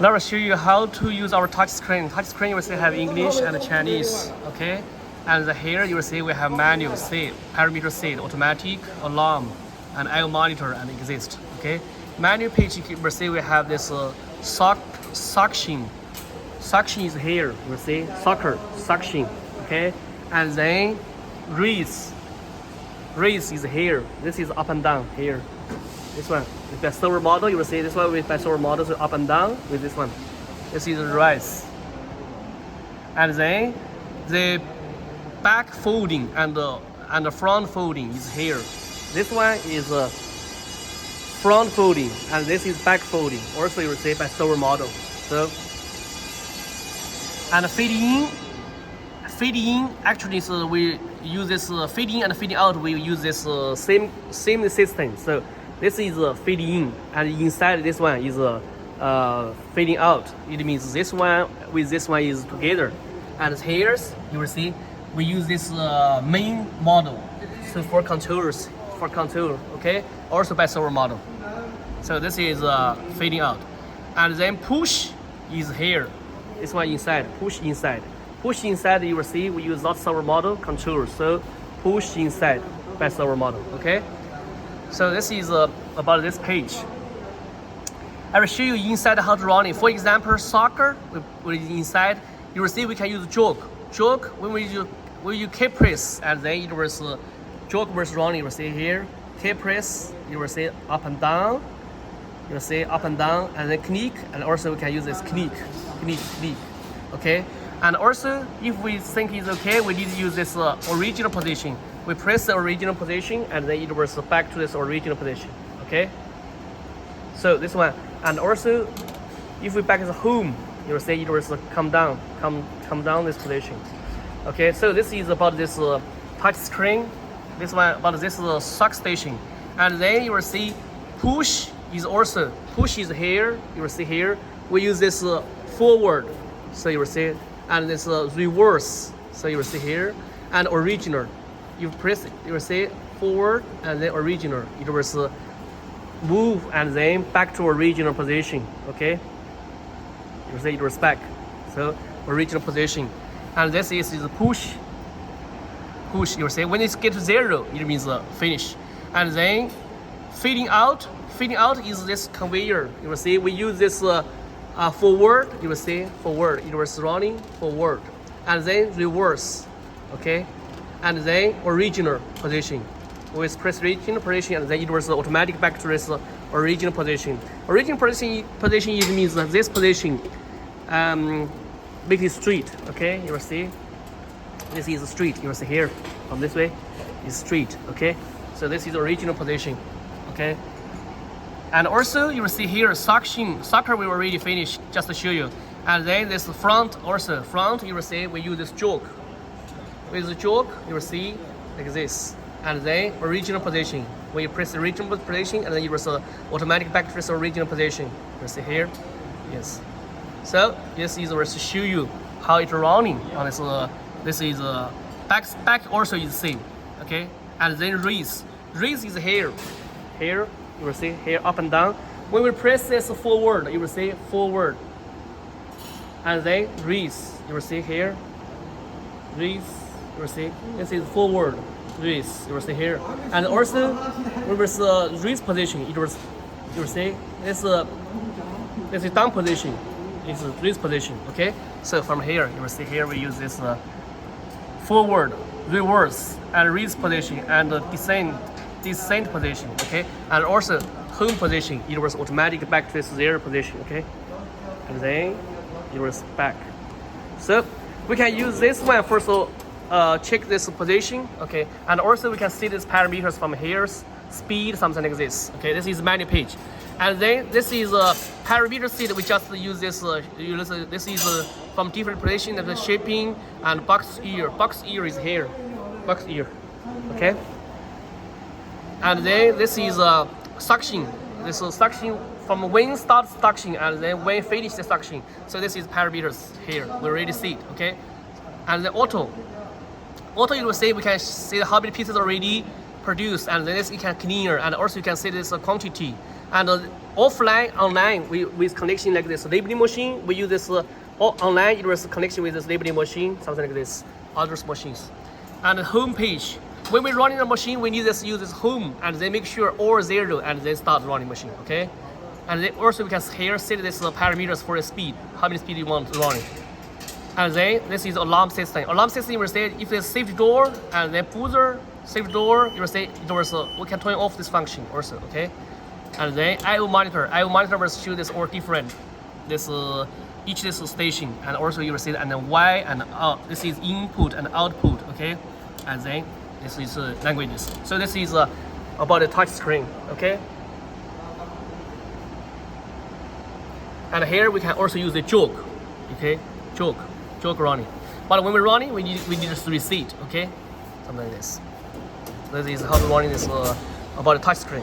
Now I'll show you how to use our touch screen. Touch screen you will see have English and Chinese, okay? And here you will see we have manual, set, parameter set, automatic, alarm, and IO monitor and exist, okay? Manual page you will see we have this suction. Suction is here, you will see, suction, okay? And then raise is here. This is up and down here. This one with the server model, you will see this one with the server model, so up and down with this one. This is rise. And then the back folding and the front folding is here. This one is front folding and this is back folding. Also you will see by server model. So and feed in actually so we use this feed in and feeding out. We use this same system. So this is feeding in, and inside this one is feeding out. It means this one with this one is together. And here you will see we use this main model. So for controllers, okay. Also by server model. So this is feeding out, and then push is here. This one inside, push inside. Push inside you will see we use not server model controller. So push inside by server model, okay. So this is about this page. I will show you inside how to run it. For example, soccer with inside, you will see we can use jog. Jog when you K press, and then it was jog versus running. You will see here K press. You will see up and down. You will see up and down, and then click, and also we can use this click, okay. And also, if we think it's okay, we need to use this original position. We press the original position, and then it was back to this original position, okay? So this one, and also, if we back to home, you will see it was come down this position, okay? So this is about this touch screen. This one about this sock station, and then you will see push is here. You will see here we use this forward, so you will see. And this reverse, so you will see here, and original. You press it, you will see forward and then original. It was move and then back to original position, okay? You will see it was back, so original position. And this is push. You will see when it gets to 0, it means finish. And then feeding out is this conveyor. You will see we use this forward, you will see forward, it was running forward, and then reverse, okay, and then original position. We press original position, and then it was automatic back to this original position. Original position it means that this position make it straight, okay. You will see this is straight. You will see here from this way is straight, okay. So this is original position, okay. And also you will see here soccer we already finished just to show you. And then this front you will see we use this jog. With the jog you will see like this. And then original position. When you press the original position, and then you will automatic back to this original position. You will see here. Yes. So this is to show you how it's running on this. This is back also is the same. Okay. And then raise is here. You will see here up and down. When we press this forward, you will see forward. And then raise. You will see here. Raise. You will see this is forward. Raise. You will see here. And also when we raise position, it was you will see this is down position. It's raise position. Okay. So from here you will see here we use this forward, reverse, and raise position, and descent position, okay, and also home position. It was automatic back to this 0 position, okay, and then it was back. So we can use this one first of all, check this position, okay, and also we can see these parameters from here, speed, something like this, okay. This is manual page, and then this is a parameter sheet. We just use this. This is from different position of the shaping and box ear. Box ear is here, box ear, okay. And then this is suction. This is suction from when start suction and then when finish the suction. So this is parameters here. We already see it, okay? And the auto you will see we can see how many pieces already produced, and then this you can clear, and also you can see this quantity. And offline, online, with connection like this labeling machine, we use this online, it was connection with this labeling machine, something like this, other machines. And the home page, when we run in the machine, we need to use this home, and then make sure all 0, and then start running machine, okay? And then also we can here set this parameters for the speed, how many speed you want to run it. And then this is alarm system. Alarm system will say if there's safety door and then buzzer, safety door, it will say doors. We can turn off this function also, okay? And then I/O monitor. I/O monitor will show this all different, this each this station, and also you will see and then Y and this is input and output, okay? And then this is languages. So this is about the touch screen, okay? And here we can also use the joke, okay? Joke running. But when we're running, we need to reset, okay? Something like this. This is how to run this about the touch screen.